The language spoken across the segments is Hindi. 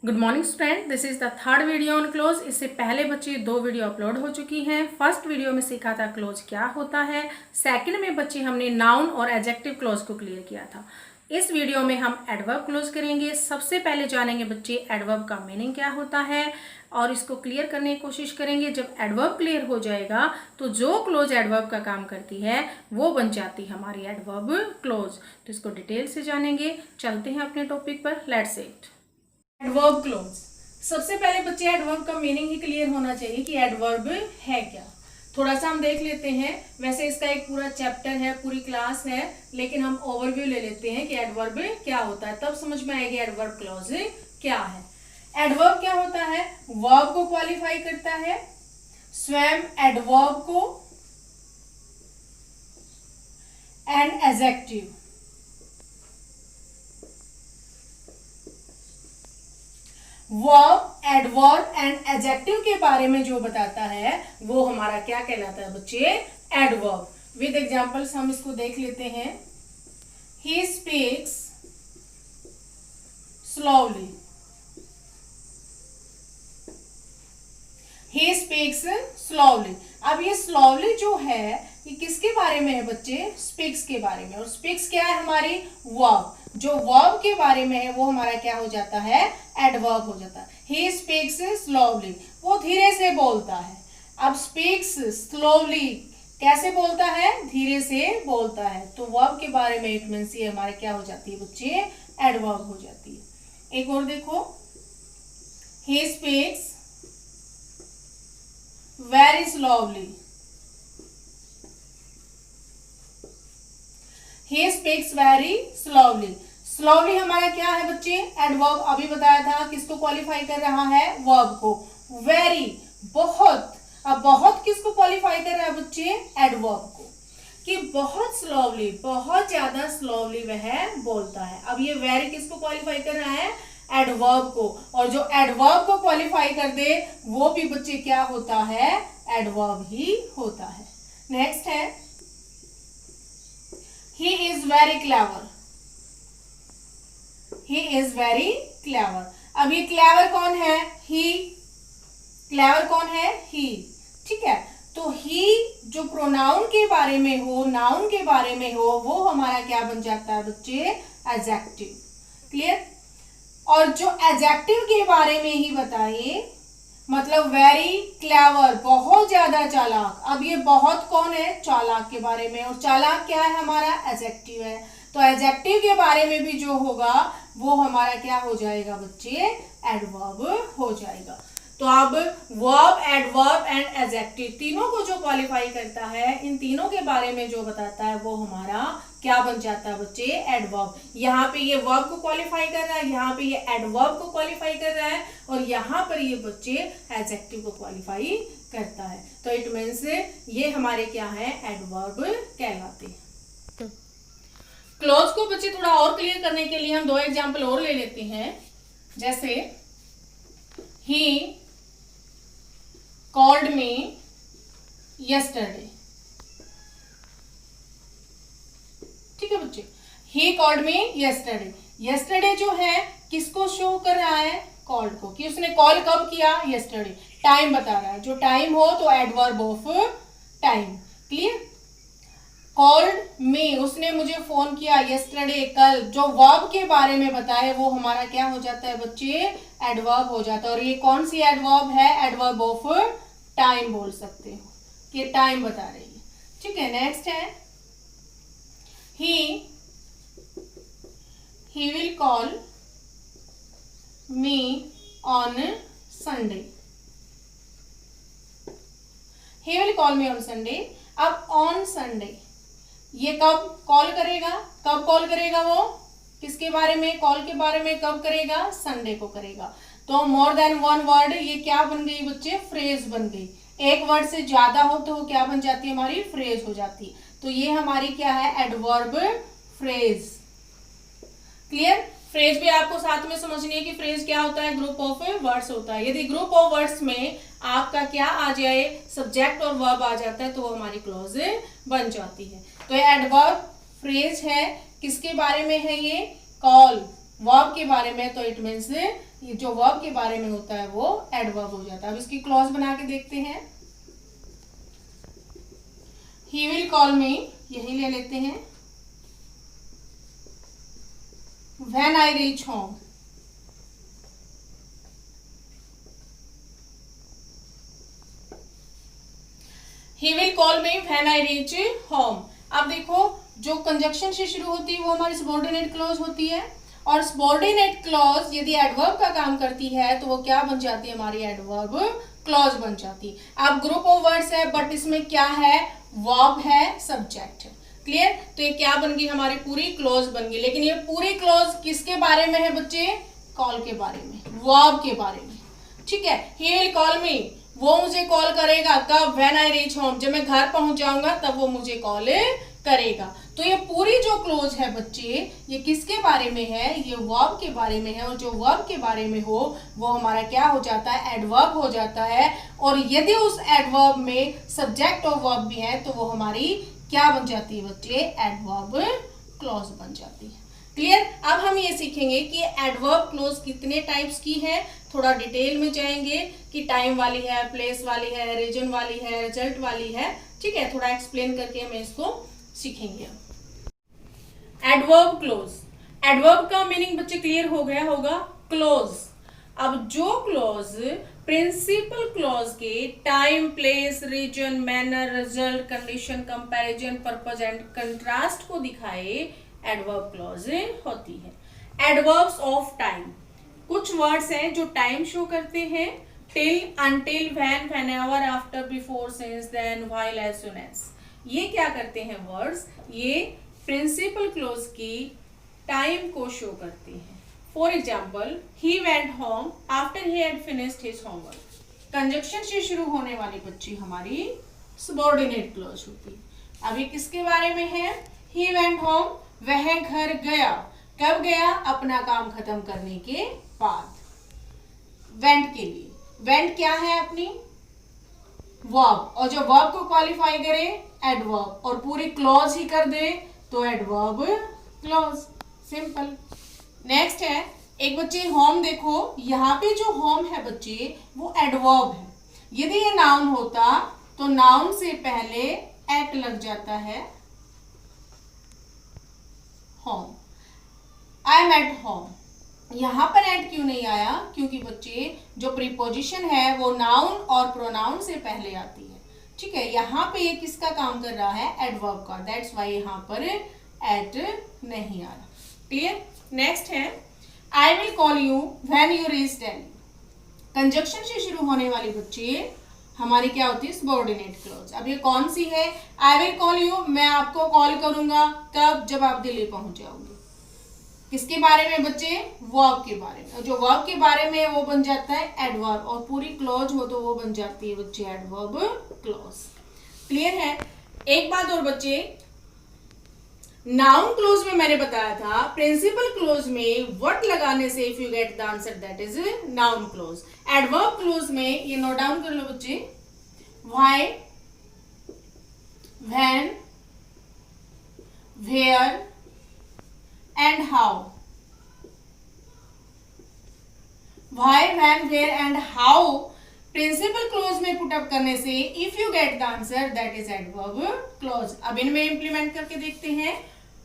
Good morning student, this is the third video on close. इससे पहले बच्चे दो वीडियो अपलोड हो चुकी हैं। फर्स्ट वीडियो में सीखा था क्लोज क्या होता है। सेकंड में बच्चे हमने नाउन और एडजेक्टिव क्लोज को क्लियर किया था। इस वीडियो में हम एडवर्ब क्लोज करेंगे। सबसे पहले जानेंगे बच्चे एडवर्ब का मीनिंग क्या होता है और इसको क्लियर करने की कोशिश करेंगे। जब एडवर्ब क्लियर हो जाएगा तो जो क्लोज एडवर्ब का काम करती है वो बन जाती है हमारी एडवर्ब क्लोज। तो इसको डिटेल से जानेंगे। चलते हैं अपने टॉपिक पर, लेट्स इट। Adverb close. सबसे पहले बच्चे एडवर्ब का मीनिंग ही क्लियर होना चाहिए कि एडवर्ब है क्या। थोड़ा सा हम देख लेते हैं। वैसे इसका एक पूरा चैप्टर है, पूरी क्लास है, लेकिन हम ओवरव्यू ले लेते हैं कि एडवर्ब क्या होता है, तब समझ में आएगी एडवर्ब क्लोज क्या है। एडवर्ब क्या होता है? वर्ब को क्वालिफाई करता है, स्वयं एडवर्ब को and adjective. Verb, adverb and adjective के बारे में जो बताता है वो हमारा क्या कहलाता है बच्चे? एडवर्ब। विद एग्जांपल्स हम इसको देख लेते हैं। He speaks slowly. He speaks slowly. अब ये स्लोली जो है ये किसके बारे में है बच्चे? स्पीक्स के बारे में। और स्पीक्स क्या है? हमारी वर्ब। जो वर्ब के बारे में है वो हमारा क्या हो जाता है? एडवर्ब हो जाता है। ही स्पीक्स स्लोली, वो धीरे से बोलता है। अब स्पीक्स स्लोली कैसे बोलता है? धीरे से बोलता है। तो वर्ब के बारे में इट मींस ये हमारे क्या हो जाती है बच्चे? एडवर्ब हो जाती है। एक और देखो, he speaks very slowly. He speaks very slowly. Slowly हमारा क्या है बच्चे? एडवर्ब। अभी बताया था किसको क्वालिफाई कर रहा है? वर्ब को। वेरी, बहुत। अब बहुत किसको क्वालिफाई कर रहा है बच्चे? एडवर्ब को, कि बहुत स्लोली, बहुत ज्यादा स्लोली वह बोलता है। अब ये वेरी किसको क्वालिफाई कर रहा है? एडवर्ब को। और जो एडवर्ब को क्वालिफाई कर दे वो भी बच्चे क्या होता है? एडवर्ब ही होता है। नेक्स्ट है, he is very clever। he is very clever। अब ये क्लेवर कौन है? he। क्लेवर कौन है? he। ठीक है, तो he जो प्रोनाउन के बारे में हो, नाउन के बारे में हो, वो हमारा क्या बन जाता है बच्चे? एडजेक्टिव। क्लियर? और जो एडजेक्टिव के बारे में ही बताइए, मतलब वेरी क्लेवर, बहुत ज्यादा चालाक। अब ये बहुत कौन है? चालाक के बारे में। और चालाक क्या है? हमारा एडजेक्टिव है। तो एडजेक्टिव के बारे में भी जो होगा वो हमारा क्या हो जाएगा बच्चे? एडवर्ब हो जाएगा। तो अब वर्ब, एडवर्ब एंड एडजेक्टिव तीनों को जो क्वालिफाई करता है, इन तीनों के बारे में जो बताता है वो हमारा क्या बन जाता है बच्चे? एडवर्ब। यहाँ पे ये वर्ब को क्वालिफाई कर रहा है, यहाँ पे ये एडवर्ब को क्वालिफाई कर रहा है, और यहाँ पर ये बच्चे एडजेक्टिव को क्वालिफाई करता है। तो इट मीन्स ये हमारे क्या है? एडवर्ब कहलाते हैं। क्लोज को बच्चे थोड़ा और क्लियर करने के लिए हम दो एग्जाम्पल और ले लेते हैं। जैसे ही कॉल्ड मी यस्टरडे। ठीक है बच्चे, he called me yesterday. Yesterday जो है किसको शो कर रहा है? कॉल्ड को, कि उसने कॉल कब किया? यस्टरडे। टाइम बता रहा है। जो टाइम हो तो adverb of time. Clear? Called me, उसने मुझे फोन किया यस्टरडे, कल। जो वर्ब के बारे में बताए वो हमारा क्या हो जाता है बच्चे? एडवर्ब हो जाता है। और ये कौन सी एडवर्ब है? एडवर्ब ऑफ टाइम बोल सकते हो, कि टाइम बता रही है। ठीक है, नेक्स्ट है, he will call me on Sunday। he will call me on Sunday। अब on Sunday ये कब कॉल करेगा? कब कॉल करेगा वो? किसके बारे में? कॉल के बारे में। कब करेगा? संडे को करेगा। तो मोर देन वन वर्ड ये क्या बन गई बच्चे? फ्रेज बन गई। एक वर्ड से ज्यादा हो तो क्या बन जाती है? हमारी फ्रेज हो जाती है। तो ये हमारी क्या है? Adverb phrase. क्लियर? फ्रेज भी आपको साथ में समझनी है कि फ्रेज क्या होता है? ग्रुप ऑफ वर्ड्स होता है। यदि ग्रुप ऑफ वर्ड्स में आपका क्या आ जाए? सब्जेक्ट और वर्ब आ जाता है तो वो हमारी क्लॉज बन जाती है। तो ये एडवर्ब फ्रेज है। किसके बारे में है? ये कॉल, वर्ब के बारे में, तो इट मीन्स ये जो वर्ब के बारे में होता है वो एडवर्ब हो जाता है। अब इसकी क्लॉज बना के देखते हैं। ही विल कॉल मी, यही ले लेते हैं। When I reach home, he will call me when I reach home. अब देखो जो कंजक्शन से शुरू होती है वो हमारी सबऑर्डिनेट क्लॉज होती है, और सबऑर्डिनेट क्लॉज यदि एडवर्ब का काम करती है तो वो क्या बन जाती है, हमारी एडवर्ब क्लॉज बन जाती है। अब ग्रुप ऑफ वर्ड्स है बट इसमें क्या है, वर्ब है, सब्जेक्ट है। क्लियर? तो ये क्या बन गई, हमारी पूरी क्लॉज बन गई। लेकिन ये पूरी क्लॉज किसके बारे में है बच्चे, कॉल के बारे में, वर्ब के बारे में। ठीक है, ही विल कॉल मी, वो मुझे कॉल करेगा कब, व्हेन आई रीच होम, जब मैं घर पहुंच जाऊंगा तब वो मुझे कॉल करेगा। तो ये पूरी जो क्लोज है बच्चे, ये किसके बारे में है, ये वर्ब के बारे में है, और जो वर्ब के बारे में हो वो हमारा क्या हो जाता है, एडवर्ब हो जाता है। और यदि उस एडवर्ब में सब्जेक्ट और वर्ब भी है तो वो हमारी क्या बन जाती है बच्चे, एडवर्ब क्लॉज बन जाती है। क्लियर? अब हम ये सीखेंगे कि एडवर्ब क्लोज कितने टाइप्स की है, थोड़ा डिटेल में जाएंगे कि टाइम वाली है, प्लेस वाली है, रीजन वाली है, रिजल्ट वाली है। ठीक है, थोड़ा एक्सप्लेन करके हमें इसको सीखेंगे। एडवर्ब क्लोज, एडवर्ब का मीनिंग बच्चे क्लियर हो गया होगा, क्लोज। अब जो क्लोज प्रिंसिपल क्लोज के time, place, reason, manner, result, condition, comparison, purpose and contrast को दिखाए, एडवर्ब क्लॉज होती है। एडवर्ब्स ऑफ टाइम, कुछ वर्ड्स हैं जो टाइम शो करते हैं, till, until, when, whenever, after, before, since, then, while, as soon as. ये क्या करते हैं वर्ड्स, ये प्रिंसिपल क्लॉज की टाइम को शो करते हैं। For example, he went home after he had finished his homework. Conjunction से शुरू होने वाली बच्ची हमारी सबऑर्डिनेट क्लॉज होती है। अभी किसके बारे में है, ही वेंट होम, वह घर गया, कब गया, अपना काम खत्म करने के बाद। वेंट के लिए, वेंट क्या है अपनी वर्ब, और जो वर्ब को क्वालिफाई करे एडवर्ब, और पूरी क्लॉज ही कर दे तो एडवर्ब क्लॉज, सिंपल। नेक्स्ट है एक बच्चे होम, देखो यहाँ पे जो होम है बच्चे वो एडवर्ब है। यदि ये नाउन होता तो नाउन से पहले एट लग जाता है, home, I am at home. यहां पर एट क्यों नहीं आया, क्योंकि बच्चे जो प्रीपोजिशन है वो नाउन और प्रोनाउन से पहले आती है। ठीक है, यहाँ पे ये किसका काम कर रहा है, एडवर्ब का, दैट्स वाई यहाँ पर एट नहीं आ रहा। क्लियर? नेक्स्ट है I will call you when you reach Delhi. Conjunction से शुरू होने वाली बच्चे हमारी क्या होती है, सबऑर्डिनेट क्लॉज। अब ये कौन सी है, आई विल कॉल यू, मैं आपको कॉल करूंगा कब, जब आप दिल्ली पहुंच जाओगे। किसके बारे में बच्चे, वर्ब के बारे में, और जो वर्ब के बारे में वो बन जाता है एडवर्ब, और पूरी क्लॉज हो तो वो बन जाती है बच्चे एडवर्ब क्लॉज। क्लियर है? एक बात और बच्चे, नाउन क्लोज में मैंने बताया था प्रिंसिपल क्लोज में व्हाट लगाने से if you get the answer that is noun clause. Adverb clause में ये नोट डाउन कर लो बच्चे, why, when, where and how. Why, when, where and how principal clause में पुट अप करने से if you get the answer that is adverb clause. अब इनमें इंप्लीमेंट करके देखते हैं।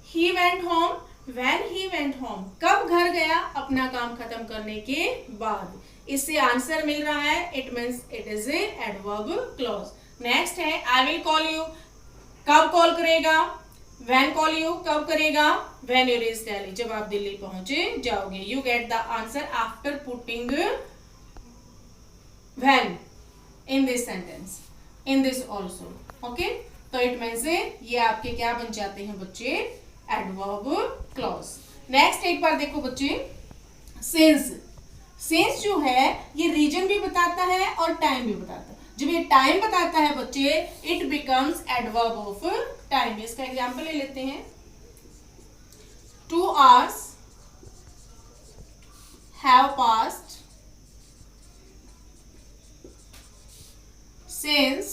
He went home, when he went home, कब घर गया, अपना काम खत्म करने के बाद। इससे आंसर मिल रहा है, it means it is a adverb close. Next है आई विल कॉल यू, कब कॉल करेगा, व्हेन कॉल यू, कब करेगा, व्हेन यू रीच दिल्ली, जब आप दिल्ली पहुंचे जाओगे। You get the answer after putting when in this sentence, in this also. Okay, तो इट मीन्स ये आपके क्या बन जाते हैं बच्चे, एडवर्ब क्लॉज। नेक्स्ट एक बार देखो बच्चे, सिंस। सिंस जो है ये रीजन भी बताता है और टाइम भी बताता है। जब ये टाइम बताता है बच्चे it becomes adverb of time. इसका एग्जांपल ले लेते हैं, 2 hours have passed since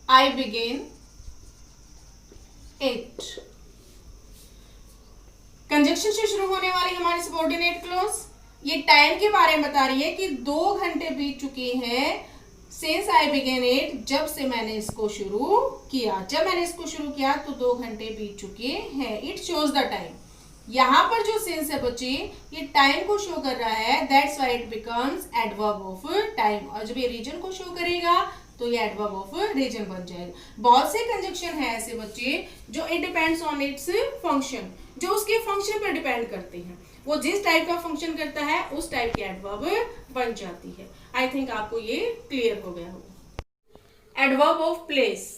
I began it। Conjunction से शुरू होने वाली हमारी सबऑर्डिनेट क्लॉज ये टाइम के बारे में बता रही है कि 2 घंटे बीत चुके हैं सिंस आई बिगेन इट, जब से मैंने इसको शुरू किया। जब मैंने इसको शुरू किया तो 2 घंटे बीत चुके हैं। It shows the time. यहाँ पर जो सिंस है बच्चे ये टाइम को शो कर रहा है, that's why it becomes adverb of time. और जब ये रीजन को शो करेगा तो ये एडवर्ब ऑफ रीजन बन जाएगा। बहुत से कंजक्शन है ऐसे बच्चे जो it depends on its function, जो उसके फंक्शन पर डिपेंड करते हैं। वो जिस टाइप का फंक्शन करता है उस टाइप की एडवर्ब बन जाती है। आई थिंक आपको ये क्लियर हो गया होगा। Adverb of place,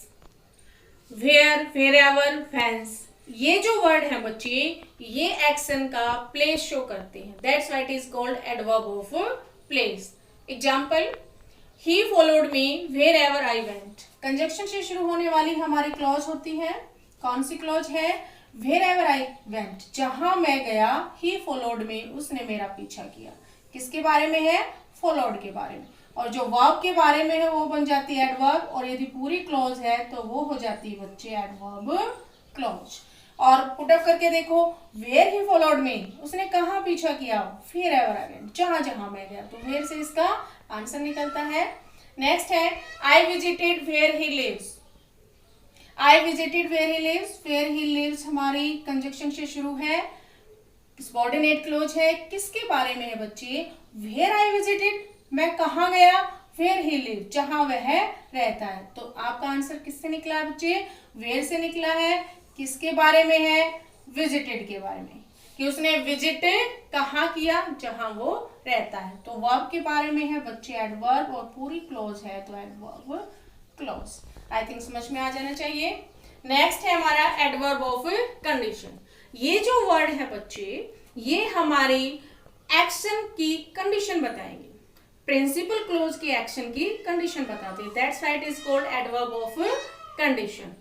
where, wherever, whence, ये जो वर्ड है बच्चे ये एक्शन का प्लेस शो करते हैं, that's why it is called adverb of place. Example, he followed me wherever I went. Conjunction से शुरू होने वाली हमारी क्लॉज होती है, कौन सी क्लॉज है? वेयर एवर आई वेंट, जहां मैं गया। ही फॉलोड मी, उसने मेरा पीछा किया। किसके बारे में है? फॉलोड के बारे में। और जो वर्ब के बारे में है वो बन जाती है एडवर्ब, और यदि पूरी क्लॉज है तो वो हो जाती है बच्चे एडवर्ब क्लॉज। और पुट अप करके देखो, वेयर ही फॉलोड मी, उसने कहाँ पीछा किया? वेयर एवर आई वेंट, जहां जहां मैं गया। तो वेयर से इसका आंसर निकलता है। नेक्स्ट है I visited where he lives. I visited where he lives, where he lives हमारी कंजक्शन से शुरू है, सबऑर्डिनेट क्लोज है। किसके बारे में है बच्चे? वेयर आई विजिटेड, मैं कहाँ गया? वेयर ही लिव, जहां वह रहता है। तो आपका आंसर किससे निकला है बच्चे? वेयर से निकला है। किसके बारे में है? विजिटेड के बारे में, कि उसने विजिट कहाँ किया? जहां वो रहता है। तो वर्ब के बारे में है बच्चे एडवर्ब, और पूरी क्लोज है तो एडवर्ब क्लोज। आई थिंक समझ में आ जाना चाहिए। नेक्स्ट है हमारा एडवर्ब ऑफ कंडीशन। ये जो वर्ड है बच्चे ये हमारी एक्शन की कंडीशन बताएंगे, प्रिंसिपल क्लोज की एक्शन की कंडीशन बताते हैं, that's why it is called adverb of condition.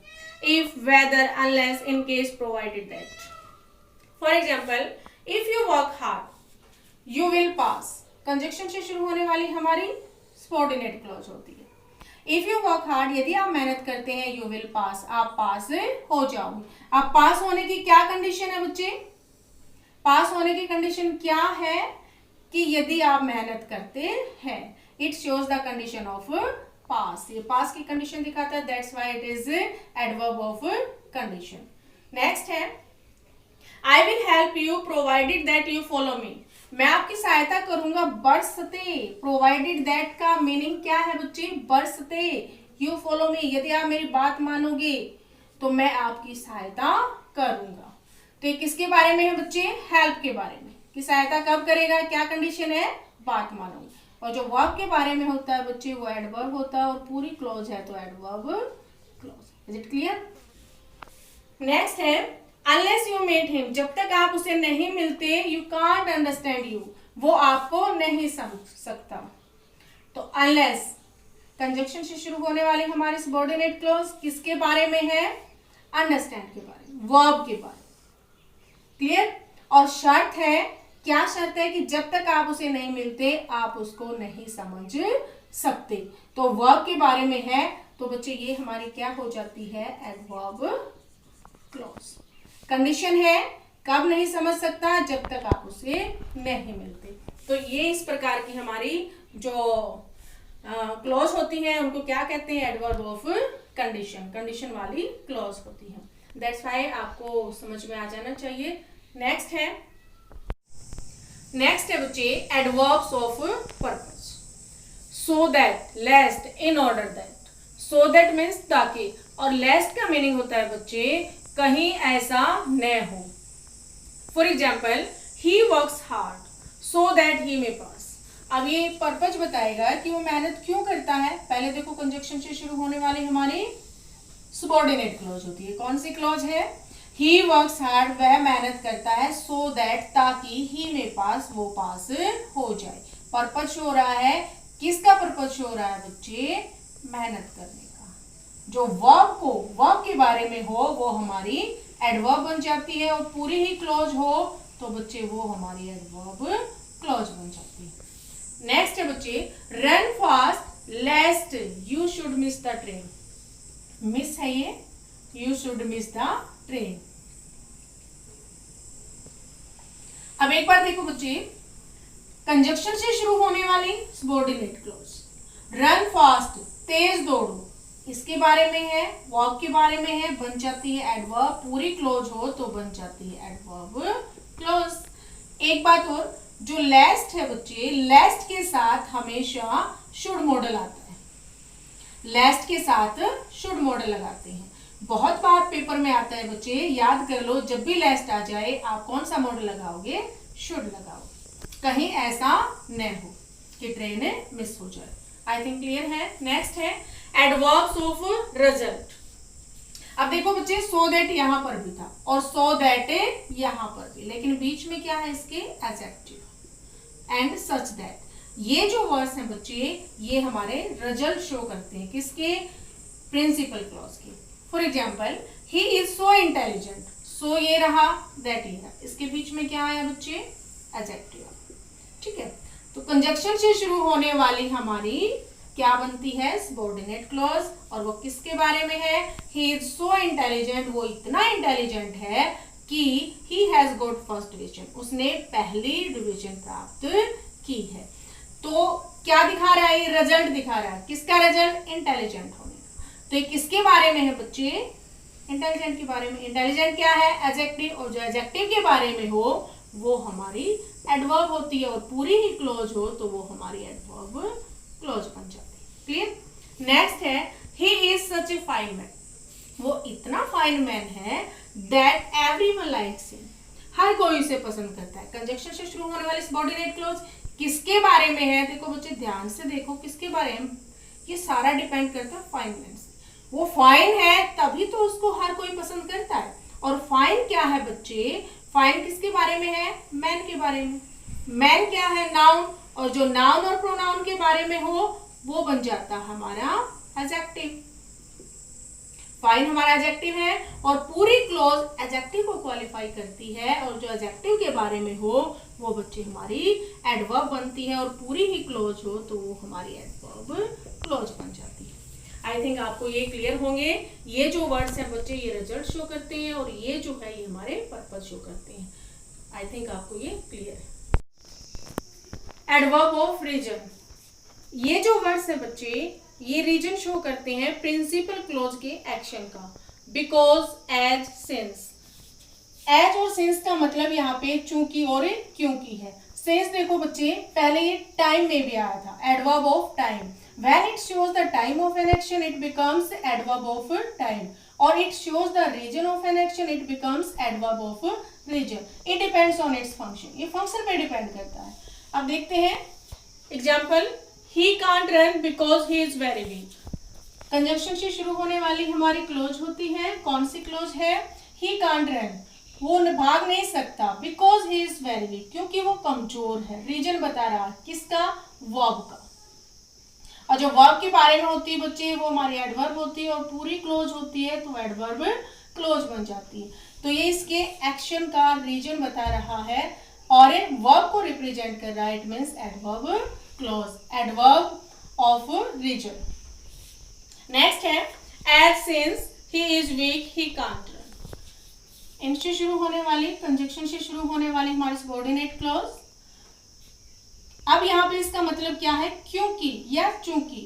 If, whether, unless, in case, provided that. For example, if you work hard you will pass, conjunction से शुरू होने वाली हमारी सबऑर्डिनेट क्लॉज होती है। इफ यू वर्क हार्ड, यदि आप मेहनत करते हैं, यू विल पास, आप पास हो जाओगे। अब पास होने की क्या कंडीशन है बच्चे? पास होने की कंडीशन क्या है? कि यदि आप मेहनत करते हैं, it shows the condition of pass, ये पास की कंडीशन दिखाता है, that's why it is adverb of condition. Next है I will help you provided that you follow me, मैं आपकी सहायता करूंगा बरसते। प्रोवाइडेड दैट का मीनिंग क्या है बच्चे? बरसते। यू फॉलो मी, यदि आप मेरी बात मानोगे तो मैं आपकी सहायता करूंगा। तो ये किसके बारे में है बच्चे? हेल्प के बारे में, कि सहायता कब करेगा? क्या कंडीशन है? बात मानोगे। और जो वर्ब के बारे में होता है बच्चे वो एडवर्ब होता है, और पूरी क्लॉज है तो adverb clause. Is it clear? Next है अनलेस यू मीट हिम, जब तक आप उसे नहीं मिलते, यू कांट अंडरस्टैंड यू, वो आपको नहीं समझ सकता। तो अनलेस कंजक्शन से शुरू होने वाली हमारी सबऑर्डिनेट क्लॉज किसके बारे में है? अंडरस्टैंड के बारे में, वर्ब के बारे में। क्लियर? और शर्त है, क्या शर्त है? कि जब तक आप उसे नहीं मिलते आप उसको नहीं समझ सकते। तो वर्ब के बारे में है तो बच्चे ये हमारी क्या हो जाती है? Adverb clause. कंडीशन है कब नहीं समझ सकता? जब तक आप उसे नहीं मिलते। तो ये इस प्रकार की हमारी जो क्लॉज होती है उनको क्या कहते हैं? एडवर्ब ऑफ कंडीशन, कंडीशन वाली क्लॉज होती है। दैट्स व्हाई आपको समझ में आ जाना चाहिए। नेक्स्ट है बच्चे adverbs of purpose. So that, lest, in order that. So that means ताकि, और लेस्ट का मीनिंग होता है बच्चे कहीं ऐसा न हो। For example, he works hard so that he may pass. अब ये पर्पज बताएगा कि वो मेहनत क्यों करता है। पहले देखो कंजक्शन से शुरू होने वाली हमारी सबऑर्डिनेट क्लॉज होती है, कौन सी क्लॉज है? ही वर्क्स हार्ड, वह मेहनत करता है, सो दैट, ताकि, ही में पास, वो पास हो जाए। पर्पज शो हो रहा है, किसका पर्पज शो हो रहा है बच्चे? मेहनत करने का। जो वर्ब के बारे में हो वो हमारी एडवर्ब बन जाती है, और पूरी ही क्लॉज हो तो बच्चे वो हमारी एडवर्ब क्लॉज बन जाती है। नेक्स्ट है बच्चे run fast लेस्ट you should miss the train. Miss है ये, you should miss the train. अब एक बार देखो बच्चे, कंजक्शन से शुरू होने वाली सबऑर्डिनेट क्लॉज, रन फास्ट, तेज दौड़ो, इसके बारे में है, वर्ब के बारे में है, बन जाती है एडवर्ब, पूरी क्लोज हो तो बन जाती है एडवर्ब क्लोज। एक बात और, जो लेस्ट है बच्चे, लेस्ट के साथ हमेशा शुड मॉडल आता है, लेस्ट के साथ शुड मॉडल लगाते हैं। बहुत बार पेपर में आता है बच्चे, याद कर लो, जब भी लेस्ट आ जाए आप कौन सा मॉडल लगाओगे, शुड लगाओगे, कहीं ऐसा न हो कि ट्रेन मिस हो जाए। आई थिंक क्लियर है। नेक्स्ट है एडवर्ब्स ऑफ रिजल्ट। अब देखो बच्चे, सो दैट यहां पर भी था और सो दैट यहां पर भी, लेकिन बीच में क्या है इसके, एडजेक्टिव एंड सच दैट। ये जो वर्ड्स हैं बच्चे, ये हमारे रिजल्ट शो करते हैं, किसके, प्रिंसिपल क्लॉज के। For example, he is so intelligent, so ये रहा, दैट ये रहा, इसके बीच में क्या आया बच्चे, एडजेक्टिव। ठीक है, तो कंजक्शन से शुरू होने वाली हमारी क्या बनती है, सबऑर्डिनेट क्लॉज, और वो किसके बारे में है, ही इज सो इंटेलिजेंट, वो इतना इंटेलिजेंट है कि he has got first division, उसने पहली डिवीजन प्राप्त की है। तो क्या दिखा रहा है, ये रिजल्ट दिखा रहा है, किसका रिजल्ट, इंटेलिजेंट होने का। तो ये किसके बारे में है बच्चे, इंटेलिजेंट के बारे में। इंटेलिजेंट क्या है, एडजेक्टिव, और जो एडजेक्टिव के बारे में हो वो हमारी एडवर्ब होती है, और पूरी ही क्लोज हो तो वो हमारी एडवर्ब क्लोज बन जाती है। क्लियर। नेक्स्ट है, he is such a fine man, वो इतना फाइन मैन है दैट एवरीवन लाइक्स हिम, हर कोई उसे पसंद करता है। कंजक्शन से शुरू होने वाली सबऑर्डिनेट क्लोज किसके बारे में है, देखो बच्चे ध्यान से देखो, किसके बारे में, ये सारा डिपेंड करता है फाइन मैन से। वो फाइन है तभी तो उसको हर कोई पसंद करता है। और फाइन क्या है बच्चे, फाइन किसके बारे में है, मैन के बारे में। मैन क्या है, नाउन, और जो नाउन और प्रोनाउन के बारे में हो वो बन जाता है हमारा एडजेक्टिव। फाइन हमारा एडजेक्टिव है और पूरी क्लोज एडजेक्टिव को क्वालिफाई करती है, और जो एडजेक्टिव के बारे में हो वो बच्चे हमारी एडवर्ब बनती है, और पूरी ही क्लोज हो तो वो हमारी एडवर्ब क्लोज बन जाती है। आई थिंक आपको ये क्लियर होंगे। ये जो वर्ड्स हैं बच्चे, ये रिजल्ट शो करते हैं, और ये जो है ये हमारे पर्पस शो करते हैं। आई थिंक आपको ये क्लियर है। एडवर्ब ऑफ रीजन, ये जो वर्ड्स है बच्चे, ये रीजन शो करते हैं प्रिंसिपल क्लोज के एक्शन का। Because, as, since. एज और सिंस का मतलब यहाँ पे चूंकि और क्योंकि है। सिंस देखो बच्चे, पहले ये टाइम में भी आया था, adverb of time. When it shows the time of an action, it becomes adverb of time. Or it shows the region of an action, it becomes adverb of region. It depends on its function. ये function पे depend करता है। अब देखते हैं example, he can't run because he is very weak. Conjunction से शुरू होने वाली हमारी क्लोज होती है, कौन सी क्लोज है, he can't run, वो भाग नहीं सकता, because he is very weak, क्योंकि वो कमजोर है। रीजन बता रहा है किसका, वर्ब का। और जो वर्ब के बारे में होती है बच्चे, वो हमारी एडवर्ब होती है, और पूरी क्लोज होती है तो एडवर्ब क्लोज बन जाती है। तो ये इसके एक्शन का रीजन बता रहा है और वर्ब को रिप्रेजेंट कर रहा है, it means adverb clause, adverb of reason. Next है as, since, he is weak, he can't run. इनसे शुरू होने वाली, कंजक्शन से शुरू होने वाली हमारी सबऑर्डिनेट क्लोज। अब यहाँ पे इसका मतलब क्या है, क्योंकि या चूंकि।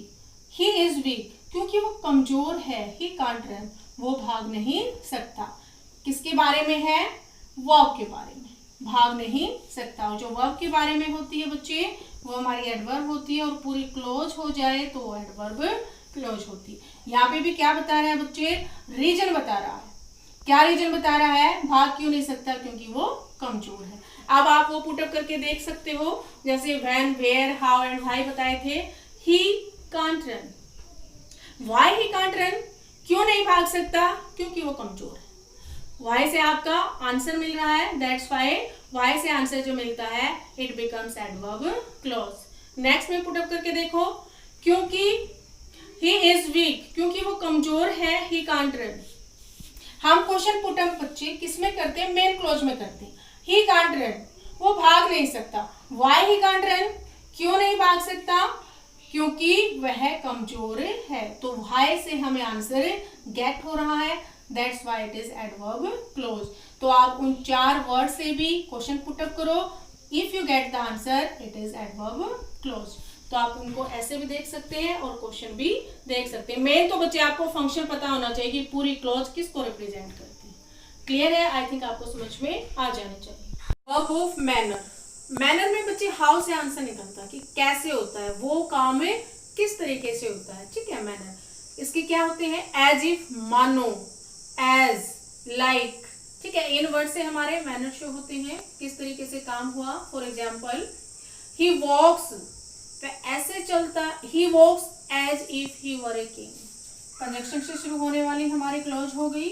ही इज वीक, क्योंकि वो कमजोर है, ही कांट रन, वो भाग नहीं सकता। किसके बारे में है, वर्ब के बारे में, भाग नहीं सकता। और जो वर्ब के बारे में होती है बच्चे, वो हमारी एडवर्ब होती है, और पूरी क्लोज हो जाए तो वो एडवर्ब क्लोज होती है। यहाँ पे भी क्या बता रहा है बच्चे, रीजन बता रहा है। क्या रीजन बता रहा है, भाग क्यों नहीं सकता, क्योंकि वो कमजोर है। अब आप वो पुटअप करके देख सकते हो, जैसे when, where, how and why बताए थे। He can't run, why he can't run, क्यों नहीं भाग सकता, क्योंकि वो कमजोर है। व्हाई से आपका आंसर मिल रहा है, दैट्स व्हाई। व्हाई से आंसर जो मिलता है, it becomes adverb close. Next में पुटअप करके देखो, क्योंकि ही इज वीक, क्योंकि वो कमजोर है, ही कांट रन। हम क्वेश्चन पुटअप बच्चे किस में करते हैं, मेन क्लोज में करते हैं। ही कांट रन, वो भाग नहीं सकता। व्हाई ही कांट रन, क्यों नहीं भाग सकता, क्योंकि वह कमजोर है। तो व्हाई से हमें आंसर गेट हो रहा है। That's why it is adverb close. तो आप उन 4 वर्ड से भी क्वेश्चन पुटअप करो, if you get the answer it is adverb close. तो आप उनको ऐसे भी देख सकते हैं और क्वेश्चन भी देख सकते हैं। मेन तो बच्चे आपको फंक्शन पता होना चाहिए कि पूरी क्लोज किसको रिप्रेजेंट करती है। क्लियर है? आई थिंक आपको समझ में आ जानी चाहिए। वर्ब ऑफ मैनर, मैनर में बच्चे हाउ से आंसर निकलता है कि कैसे होता है, वो काम में किस तरीके से होता है। ठीक है, मैनर इसके क्या होते हैं, एज इफ, मानो, एज, लाइक। ठीक है, इन वर्ड से हमारे मैनर शो होते हैं, किस तरीके से काम हुआ। फॉर एग्जाम्पल, ही वॉक्स, ऐसे चलता, he walks as if he were a king. Conjunction से शुरू होने वाली हमारी क्लोज हो गई।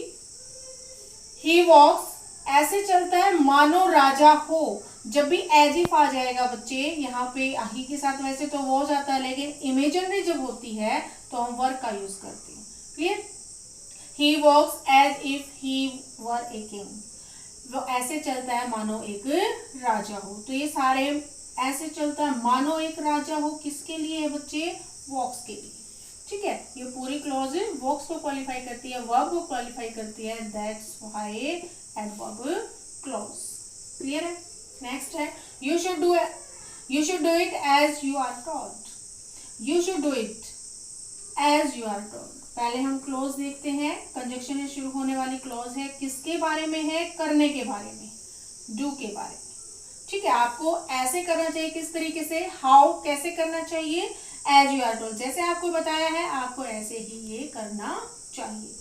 ही वॉक्स ऐसे चलता है मानो राजा हो। जब भी एज इफ आ जाएगा बच्चे यहाँ पे ही के साथ, वैसे तो वो जाता है, लेकिन इमेजिनरी जब होती है तो हम वर्क का यूज करते हैं। Clear? He walks as if he were a king, वो ऐसे चलता है मानो एक राजा हो। तो ये सारे ऐसे चलता है मानो एक राजा हो, किसके लिए है बच्चे, वॉक्स के लिए। ठीक है, ये पूरी क्लॉज वॉक्स को क्वालिफाई करती है, वर्ब को क्वालिफाई करती है, that's why adverb clause. Clear है? नेक्स्ट है, you should do it as you are told. You should do it as you are told. पहले हम क्लॉज देखते हैं, कंजक्शन से शुरू होने वाली क्लॉज है, किसके बारे में है, करने के बारे में, डू के बारे में। ठीक है, आपको ऐसे करना चाहिए, किस तरीके से, हाउ, कैसे करना चाहिए, एज यू आर टोल्ड, जैसे आपको बताया है आपको ऐसे ही ये करना चाहिए।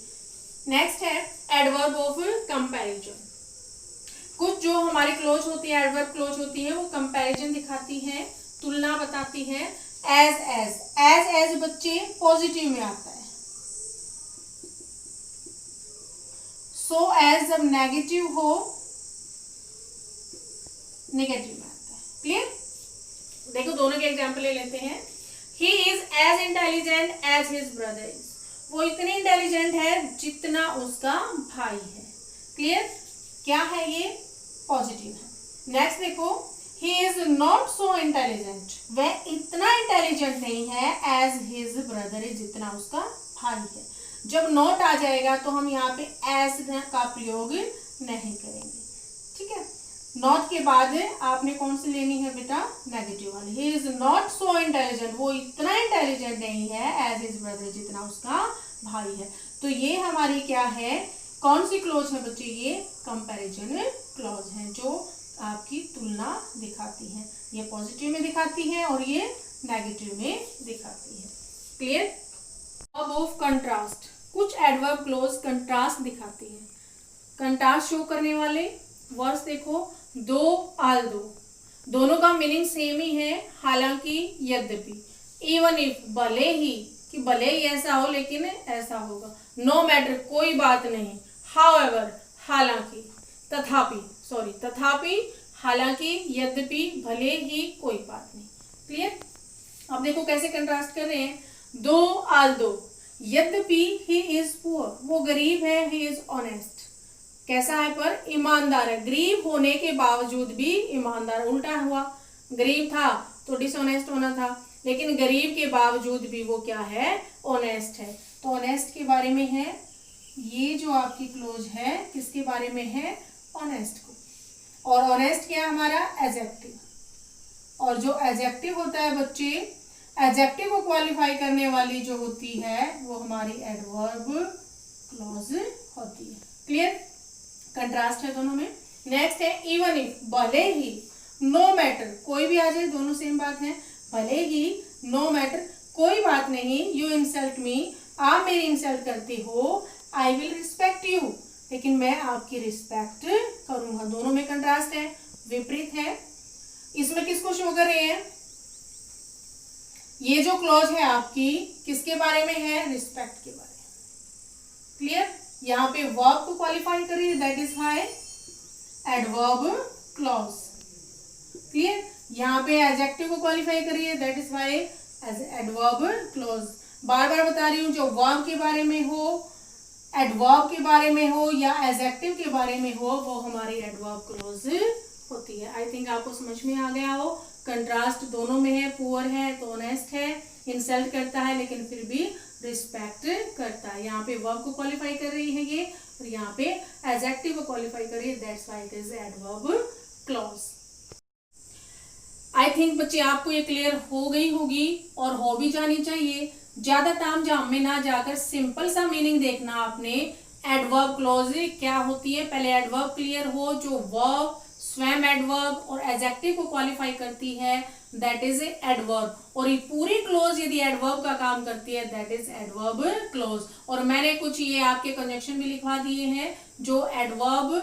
नेक्स्ट है एडवर्ब ऑफ कंपैरिजन। कुछ जो हमारी क्लोज होती है, एडवर्ब क्लोज होती है, वो कंपैरिजन दिखाती है, तुलना बताती है। एज बच्चे पॉजिटिव में आता है, सो एज जब नेगेटिव हो, नेगेटिव में आता है। क्लियर? देखो दोनों के एग्जाम्पल ले लेते हैं। He is as intelligent as his brother is. वो इतने इंटेलिजेंट है जितना उसका भाई है। क्लियर? क्या है ये? पॉजिटिव है। नेक्स्ट देखो, he is not so intelligent. वह इतना इंटेलिजेंट नहीं है as his brother is, जितना उसका भाई है। जब नॉट आ जाएगा तो हम यहाँ पे as का प्रयोग नहीं करेंगे। ठीक है, नॉट के बाद आपने कौन सी लेनी है बेटा, नेगेटिव वाली। He is not so intelligent, वो इतना इंटेलिजेंट नहीं है एज हिज ब्रदर, जितना उसका भाई है। तो ये हमारी क्या है, कौन सी क्लॉज है बच्चे, ये कंपैरिजन क्लॉज है, जो आपकी तुलना दिखाती है। ये पॉजिटिव में दिखाती है और ये नेगेटिव में दिखाती है। क्लियर? Verb of contrast. कुछ एडवर्ब क्लॉज कंट्रास्ट दिखाती है। कंट्रास्ट शो करने वाले वर्ड्स देखो, दो, आल दो, दोनों का मीनिंग सेम ही है, हालांकि, यद्यपि, इवन इफ, भले ही, कि भले ही ऐसा हो लेकिन ऐसा होगा, नो मैटर, कोई बात नहीं, हाउएवर, हालांकि, तथापि, तथापि, हालांकि, यद्यपि, भले ही, कोई बात नहीं। क्लियर? अब देखो कैसे कंट्रास्ट कर रहे हैं, दो, आल दो, यद्यपि ही इज पुअर, वो गरीब है, ही इज ऑनेस्ट, कैसा है पर, ईमानदार है, गरीब होने के बावजूद भी ईमानदार। उल्टा हुआ, गरीब था तो डिसऑनेस्ट होना था, लेकिन गरीब के बावजूद भी वो क्या है, ऑनेस्ट है। तो ऑनेस्ट के बारे में है, ये जो आपकी क्लोज है किसके बारे में है, ऑनेस्ट को। और ऑनेस्ट क्या है हमारा, एडजेक्टिव, और जो एडजेक्टिव होता है बच्चे, एडजेक्टिव को क्वालिफाई करने वाली जो होती है वो हमारी एडवर्ब क्लॉज होती है। क्लियर? कंट्रास्ट है दोनों में। नेक्स्ट है इवन इफ, भले ही, नो मैटर, कोई भी आ जाए, दोनों सेम बात है, भले ही, नो मैटर, कोई बात नहीं, यू इंसल्ट मी, आप मेरी इंसल्ट करते हो, आई विल रिस्पेक्ट यू, लेकिन मैं आपकी रिस्पेक्ट करूंगा। दोनों में कंट्रास्ट है, विपरीत है। इसमें किसको शो कर रहे हैं, ये जो क्लॉज है आपकी किसके बारे में है, रिस्पेक्ट के बारे में। क्लियर? यहाँ पे वर्ब को क्वालिफाई करिए, that is why adverb clause. Clear? यहाँ पे एडजेक्टिव को क्वालिफाई करिए, that is why as adverb clause. बार बार बता रही हूँ, जो वर्ब के बारे में हो, एडवर्ब के बारे में हो या एडजेक्टिव के बारे में हो, वो हमारी एडवर्ब क्लॉज होती है। आई थिंक आपको समझ में आ गया हो। कंट्रास्ट दोनों में है, पुअर है तो ऑनेस्ट है, इंसल्ट करता है लेकिन फिर भी रिस्पेक्ट करता है। यहाँ पे वर्ब को क्वालिफाई कर रही है ये, और यहाँ पे एडजेक्टिव को क्वालिफाई करे, that's why it is adverb clause. I think बच्चे आपको ये क्लियर हो गई होगी और हो भी जानी चाहिए। ज्यादा ताम झाम में ना जाकर सिंपल सा मीनिंग देखना आपने। एडवर्ब क्लॉज क्या होती है, पहले एडवर्ब क्लियर हो, जो वर्ब स्वयं एडवर्ब और एडजेक्टिव को क्वालिफाई करती है, दैट इज एडवर्ब। और ये पूरी क्लोज यदि एडवर्ब का काम करती है, दैट इज एडवर्ब क्लोज। और मैंने कुछ ये आपके कंजक्शन भी लिखवा दिए हैं जो एडवर्ब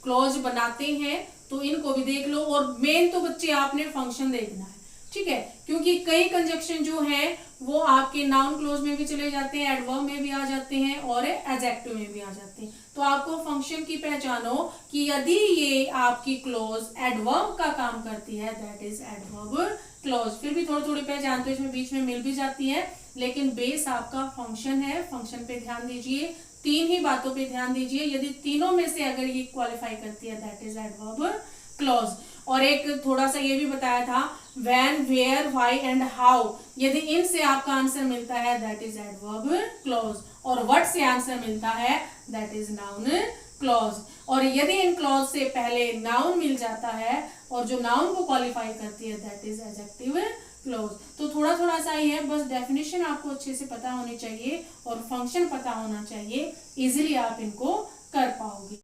क्लोज बनाते हैं, तो इनको भी देख लो। और मेन तो बच्चे आपने फंक्शन देखना है, ठीक है, क्योंकि कई कंजक्शन जो है वो आपके नाउन क्लोज में भी चले जाते हैं, एडवर्ब में भी आ जाते हैं और एडजेक्टिव में भी आ जाते हैं। तो आपको फंक्शन की पहचानो कि यदि ये आपकी क्लोज एडवर्ब का काम करती है, दैट इज एडवर्ब क्लोज। फिर भी थोड़ी थोड़ी पहचान तो इसमें बीच में मिल भी जाती है, लेकिन बेस आपका फंक्शन है। फंक्शन पे ध्यान दीजिए, तीन ही बातों पे ध्यान दीजिए। यदि तीनों में से अगर ये क्वालिफाई करती है, दैट इज एडवर्ब क्लॉज। और एक थोड़ा सा ये भी बताया था, when, where, why and how, यदि इनसे आपका आंसर मिलता है, दैट इज एडवर्ब क्लॉज। और व्हाट से आंसर मिलता है, दैट इज नाउन क्लॉज। और यदि इन क्लॉज से पहले नाउन मिल जाता है और जो नाउन को क्वालिफाई करती है, दैट इज एडजेक्टिव क्लॉज। तो थोड़ा थोड़ा सा ही है, बस डेफिनेशन आपको अच्छे से पता होनी चाहिए और फंक्शन पता होना चाहिए, इजीली आप इनको कर पाओगे।